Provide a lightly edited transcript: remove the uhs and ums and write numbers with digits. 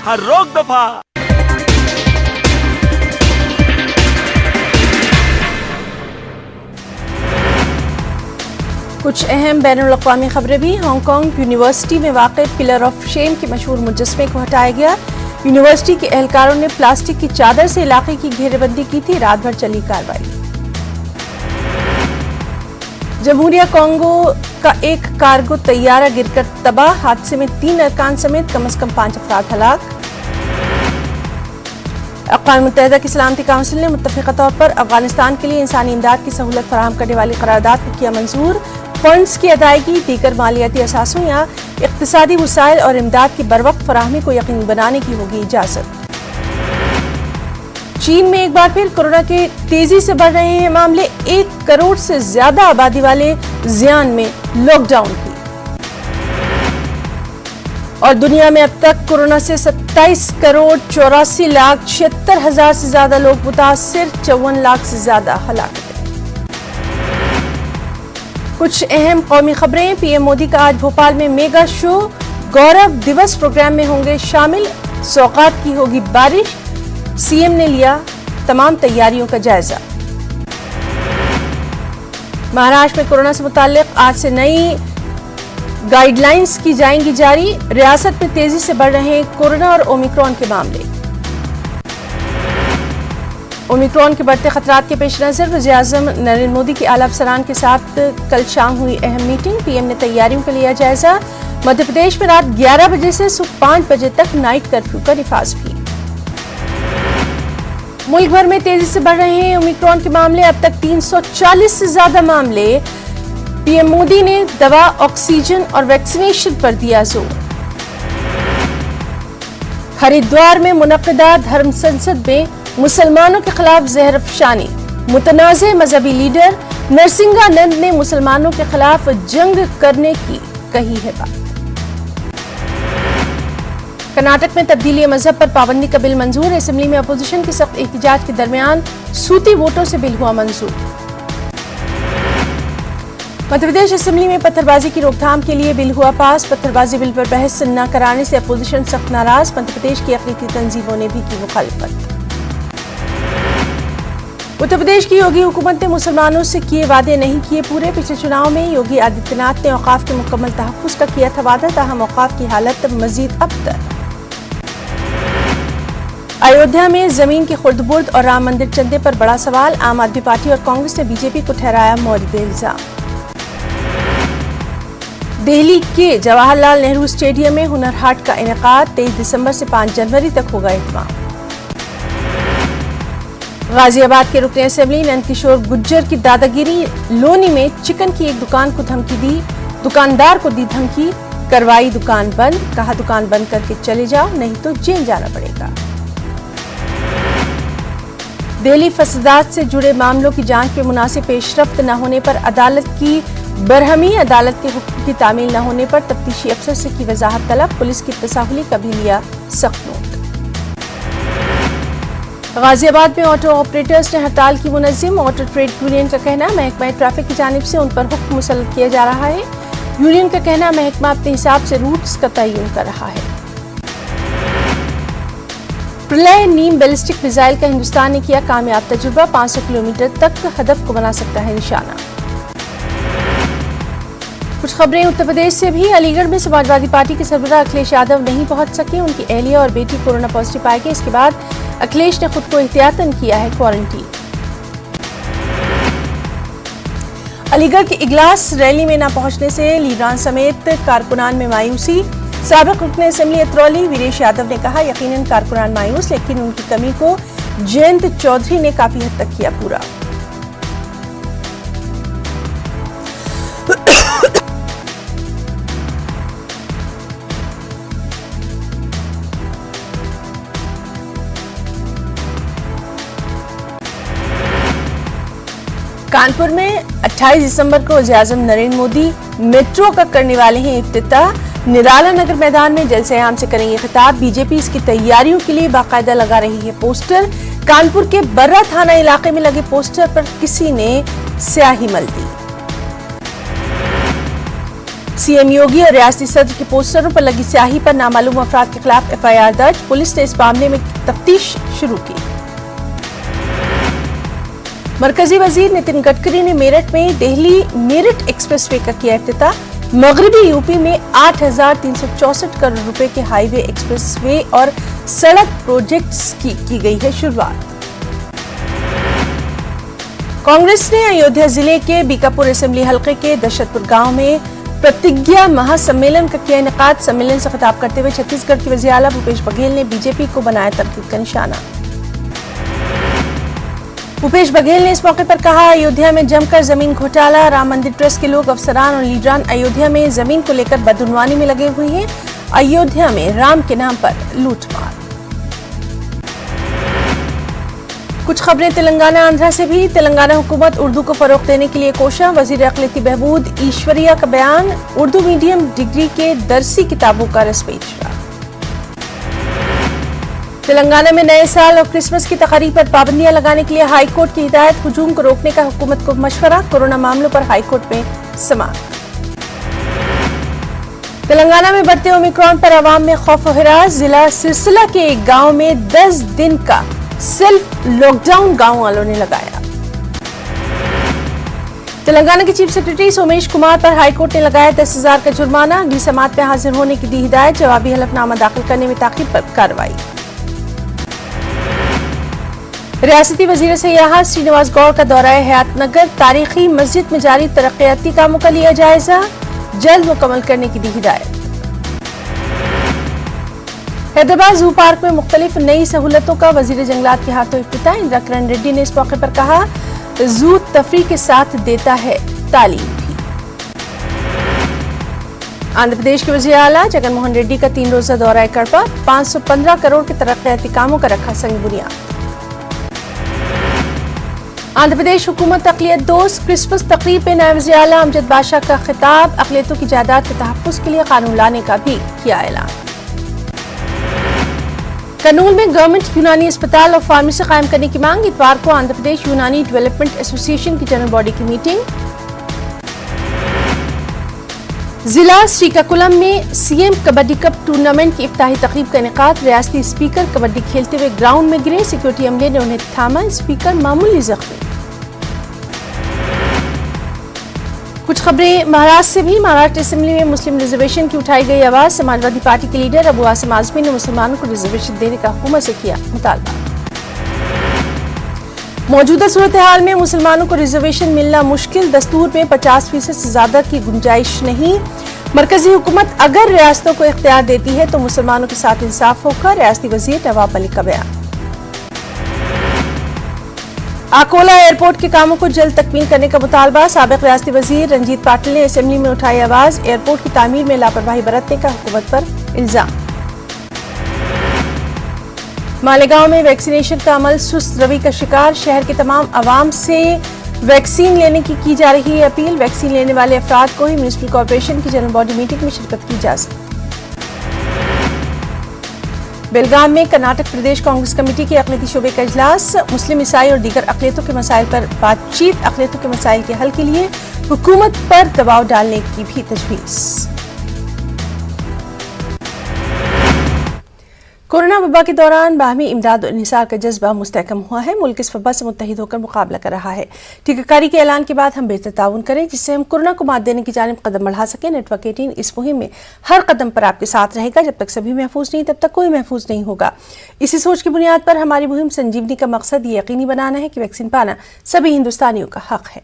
हर रोक दफा। कुछ अहम बैनुल-अक़वामी खबरें भी। हांगकांग यूनिवर्सिटी में वाक़े पिलर ऑफ शेम के मशहूर मुजस्मे को हटाया गया। यूनिवर्सिटी के एहलकारों ने प्लास्टिक की चादर से इलाके की घेरेबंदी की थी। रात भर चली कार्रवाई। जमहूरिया कॉन्गो का एक कार्गो तैयारा गिरकर तबाह। हादसे में 3 अरकान समेत कम से कम 5 अफराद हलाक। अक़वाम मुत्तहिदा की सलामती काउंसिल ने मुत्तफ़िक़ा तौर पर अफगानिस्तान के लिए इंसानी इमदाद की सहूलत फराहम करने वाली करारदाद को किया मंजूर। फंड्स की अदायगी, दीगर मालियाती असासों या इक़्तिसादी वसाइल और इमदाद की बरवक्त फराहमी को यकीनी बनाने की होगी इजाज़त। चीन में एक बार फिर कोरोना के तेजी से बढ़ रहे हैं मामले। 1 करोड़ से ज्यादा आबादी वाले ज़ियान में लॉकडाउन की। और दुनिया में अब तक कोरोना से 27 करोड़ 84 लाख 76 हजार से ज्यादा लोग मुतासिर, 54 लाख से ज्यादा हलाकतें। कुछ अहम कौमी खबरें। पीएम मोदी का आज भोपाल में मेगा शो गौरव दिवस प्रोग्राम में होंगे शामिल। सौगात की होगी बारिश। सीएम ने लिया तमाम तैयारियों का जायजा। महाराष्ट्र में कोरोना से मुताल्लिक आज से नई गाइडलाइंस की जाएंगी जारी। रियासत में तेजी से बढ़ रहे हैं कोरोना और ओमिक्रॉन के मामले। ओमिक्रॉन के बढ़ते खतरात के पेश नजर वज़ीर-ए-आज़म नरेंद्र मोदी के आला अफसरान के साथ कल शाम हुई अहम मीटिंग। पीएम ने तैयारियों का लिया जायजा। मध्य प्रदेश में रात 11 बजे से सुबह 5 बजे तक नाइट कर्फ्यू का निफाज भी। मुल्क भर में तेजी से बढ़ रहे हैं ओमिक्रॉन के मामले। अब तक 340 से ज्यादा मामले। पीएम मोदी ने दवा, ऑक्सीजन और वैक्सीनेशन पर दिया जोर। हरिद्वार में मुनक़िदा धर्म संसद में मुसलमानों के खिलाफ जहर अफशानी। मुतनाज़े मजहबी लीडर नरसिंहानंद ने मुसलमानों के खिलाफ जंग करने की कही है बात। कर्नाटक में तब्दीली मजहब पर पाबंदी का बिल मंजूर। असेंबली में अपोजिशन के सख्त एहतजाज के दरमियान सूती वोटों से बिल हुआ मंजूर। मध्य प्रदेश असेंबली में पत्थरबाजी की रोकथाम के लिए बिल हुआ पास। पत्थरबाजी बिल पर बहस न कराने से अपोजिशन सख्त नाराज। मध्य प्रदेश की अक़लीती तंजीमों ने भी की मुखालिफत। उत्तर प्रदेश की योगी हुकूमत ने मुसलमानों से किए वादे नहीं किए पूरे। पिछले चुनाव में योगी आदित्यनाथ ने औकाफ के मुकम्मल तहफ़्फ़ुज़ का किया था वादा, ताहम औकाफ की हालत मजीद अबतर। अयोध्या में जमीन की खुर्द-बुर्द और राम मंदिर चंदे पर बड़ा सवाल। आम आदमी पार्टी और कांग्रेस ने बीजेपी को ठहराया मौलिक इल्जाम। दिल्ली के जवाहरलाल नेहरू स्टेडियम में हुनर हाट का इनेकाद। 23 दिसंबर से 5 जनवरी तक होगा इत्माम। गाजियाबाद के रुकने असेंबली नंदकिशोर गुज्जर की दादागिरी। लोनी में चिकन की एक दुकान को धमकी दी। दुकानदार को दी धमकी, करवाई दुकान बंद। कहा दुकान बंद करके चले जाओ नहीं तो जेल जाना पड़ेगा। दिल्ली फसादात से जुड़े मामलों की जांच में मुनासिब पेशरफ्त न होने पर अदालत की बरहमी। अदालत के हुक्म की तामील न होने पर तफ्तीशी अफसर से की वजाहत तलब। पुलिस की तसाहुली का भी लिया सख्त नोट। गाजियाबाद में ऑटो ऑपरेटर्स ने हड़ताल की मुनज़्ज़िम। ऑटो ट्रेड यूनियन का कहना महकमा ट्रैफिक की जानिब से उन पर हुक्म मुसल्लत किया जा रहा है। यूनियन का कहना महकमा अपने हिसाब से रूट्स का तयन कर रहा है। प्रलय नीम बैलिस्टिक मिसाइल का हिंदुस्तान ने किया कामयाब तजुर्बा। 500 किलोमीटर तक हदफ को बना सकता है निशाना। कुछ खबरें उत्तर प्रदेश से भी। अलीगढ़ में समाजवादी पार्टी के सरबराह अखिलेश यादव नहीं पहुंच सके। उनकी अहलिया और बेटी कोरोना पॉजिटिव पाए गए। इसके बाद अखिलेश ने खुद को एहतियातन किया है क्वारंटीन। अलीगढ़ की इजलास रैली में न पहुंचने से लीडरान समेत कारकुनान में मायूसी। साबिक रुकन असेंबली अतरौली वीरेश यादव ने कहा यकीनन कारकुनान मायूस, लेकिन उनकी कमी को जयंत चौधरी ने काफी हद तक किया पूरा। कानपुर में 28 दिसंबर को वज़ीर-ए-आज़म नरेंद्र मोदी मेट्रो का करने वाले हैं इफ्तिताह। निराला नगर मैदान में जलसे आम से करेंगे खिताब। बीजेपी इसकी तैयारियों के लिए बाकायदा लगा रही है पोस्टर। कानपुर के बर्रा थाना इलाके में लगे पोस्टर पर किसी ने स्याही मल दी। सीएम योगी और रियासती सदर के पोस्टरों पर लगी स्याही पर नामालूम अफराद के खिलाफ एफआईआर दर्ज, पुलिस ने इस मामले में तफ्तीश शुरू की। मरकजी वजीर नितिन गडकरी ने मेरठ में दिल्ली मेरठ एक्सप्रेसवे का किया इफ्तिताह। मगरबी यूपी में 8,364 करोड़ रुपए के हाईवे, एक्सप्रेसवे और सड़क प्रोजेक्ट्स की गई है शुरुआत। कांग्रेस ने अयोध्या जिले के बीकापुर असेंबली हलके के दशरथपुर गांव में प्रतिज्ञा महासम्मेलन का किया इनेकाद। सम्मेलन से खिताब करते हुए छत्तीसगढ़ के वज़ीर आला भूपेश बघेल ने बीजेपी को बनाया तनकीद का निशाना। भूपेश बघेल ने इस मौके पर कहा, अयोध्या में जमकर जमीन घोटाला, राम मंदिर ट्रस्ट के लोग, अफसरान और लीडरान अयोध्या में जमीन को लेकर बदउनवानी में लगे हुए हैं। अयोध्या में राम के नाम पर लूटमार। कुछ खबरें तेलंगाना आंध्रा से भी। तेलंगाना हुकूमत उर्दू को फरोग देने के लिए कोशा। वजीर अक़लियती बहबूद ईश्वरिया का बयान, उर्दू मीडियम डिग्री के दरसी किताबों का रस पेश रहा। तेलंगाना में नए साल और क्रिसमस की तकारीब पर पाबंदियां लगाने के लिए हाईकोर्ट की हिदायत। हुजूम को रोकने का हुकूमत को मशवरा। कोरोना मामलों पर हाईकोर्ट में समाअत। तेलंगाना में बढ़ते ओमिक्रॉन पर आवाम में खौफ और हिरास। जिला सिरसिला के एक गांव में 10 दिन का सेल्फ लॉकडाउन गांव वालों ने लगाया। तेलंगाना के चीफ सेक्रेटरी सोमेश कुमार पर हाईकोर्ट ने लगाया 10,000 का जुर्माना। अगली समाअत में हाजिर होने की दी हिदायत। जवाबी हलफनामा दाखिल करने में ताखीर पर कार्रवाई। रियासती वजीर सयाहत श्रीनिवास गौड़ का दौरा हयातनगर। तारीखी मस्जिद में जारी तरक्याती कामों का लिया जायजा। जल्द मुकम्मल करने की दी हिदायत। हैदराबाद जू पार्क में मुख्तलिफ नई सहूलतों का वजीर जंगलात के हाथों इफ्तिताह। इंदिरा किरण रेड्डी ने इस मौके पर कहा, जू तफरी के साथ देता है तालीम भी। आंध्र प्रदेश के वजीर आला जगन मोहन रेड्डी का 3 रोजा दौरा कड़पा। 515 करोड़ के तरक्याती कामों का रखा संग बुनियाद। आंध्र प्रदेश हुकूमत अक़लियत दोस्त। क्रिसमस तकरीब पे नायब वज़ीर आला अमजद बादशाह का खिताब। अक़लियतों की जायदाद के तहफ़्फ़ुज़ के लिए कानून लाने का भी किया ऐलान। कर्नूल में गवर्नमेंट यूनानी अस्पताल और फार्मेसी कायम करने की मांग। इतवार को आंध्र प्रदेश यूनानी डेवलपमेंट एसोसिएशन की जनरल बॉडी की मीटिंग। जिला श्रीकाकुलम में सीएम कबड्डी कप टूर्नामेंट की इफ्ताही तकरीब का इनेकाद। रियासती स्पीकर कबड्डी खेलते हुए ग्राउंड में गिरे। सिक्योरिटी अमले ने उन्हें थामा। स्पीकर मामूली जख्मी। कुछ खबरें महाराष्ट्र से भी। महाराष्ट्र असेंबली में मुस्लिम रिजर्वेशन की उठाई गई आवाज। समाजवादी पार्टी के लीडर अबू आसिम आजमी ने मुसलमानों को रिजर्वेशन देने का हुकूमत से किया मुतालबा। मौजूदा सूरत हाल में मुसलमानों को रिजर्वेशन मिलना मुश्किल। दस्तूर में 50% से ज्यादा की गुंजाइश नहीं। मरकजी हुकूमत अगर रियासतों को इख्तियार देती है तो मुसलमानों के साथ इंसाफ होगा। रियासती वजीर नवाब मलिक का बयान। अकोला एयरपोर्ट के कामों को जल्द तकमील करने का मुतालबा। साबिक रियासती वजीर रंजीत पाटिल ने असेंबली में उठाई आवाज। एयरपोर्ट की तामीर में लापरवाही बरतने का हुकूमत पर इल्जाम। मालेगांव में वैक्सीनेशन का अमल सुस्त रवि का शिकार। शहर के तमाम आवाम से वैक्सीन लेने की जा रही है अपील। वैक्सीन लेने वाले अफराद को ही म्युनिसिपल कॉर्पोरेशन की जनरल बॉडी मीटिंग में शिरकत की इजाजत। बेलगाम में कर्नाटक प्रदेश कांग्रेस कमेटी के अक़लियती शोबे का इजलास। मुस्लिम, ईसाई और दीगर अक़लियतों के मसाइल पर बातचीत। अक़लियतों के मसाइल के हल के लिए हुकूमत पर दबाव डालने की भी तजवीज़। कोरोना वबा के दौरान बाहमी इमदाद और इंहिसार का जज्बा मुस्तहकम हुआ है। मुल्क इस वबा से मुत्तहिद होकर मुकाबला कर रहा है। टीकाकारी के ऐलान के बाद हम बेहतर ताउन करें जिससे हम कोरोना को मात देने की जानिब कदम बढ़ा सकें। नेटवर्क 18 इस मुहिम में हर कदम पर आपके साथ रहेगा। जब तक सभी महफूज नहीं तब तक कोई महफूज नहीं होगा। इसी सोच की बुनियाद पर हमारी मुहिम संजीवनी का मकसद ये यकीनी बनाना है कि वैक्सीन पाना सभी हिंदुस्तानियों का हक है।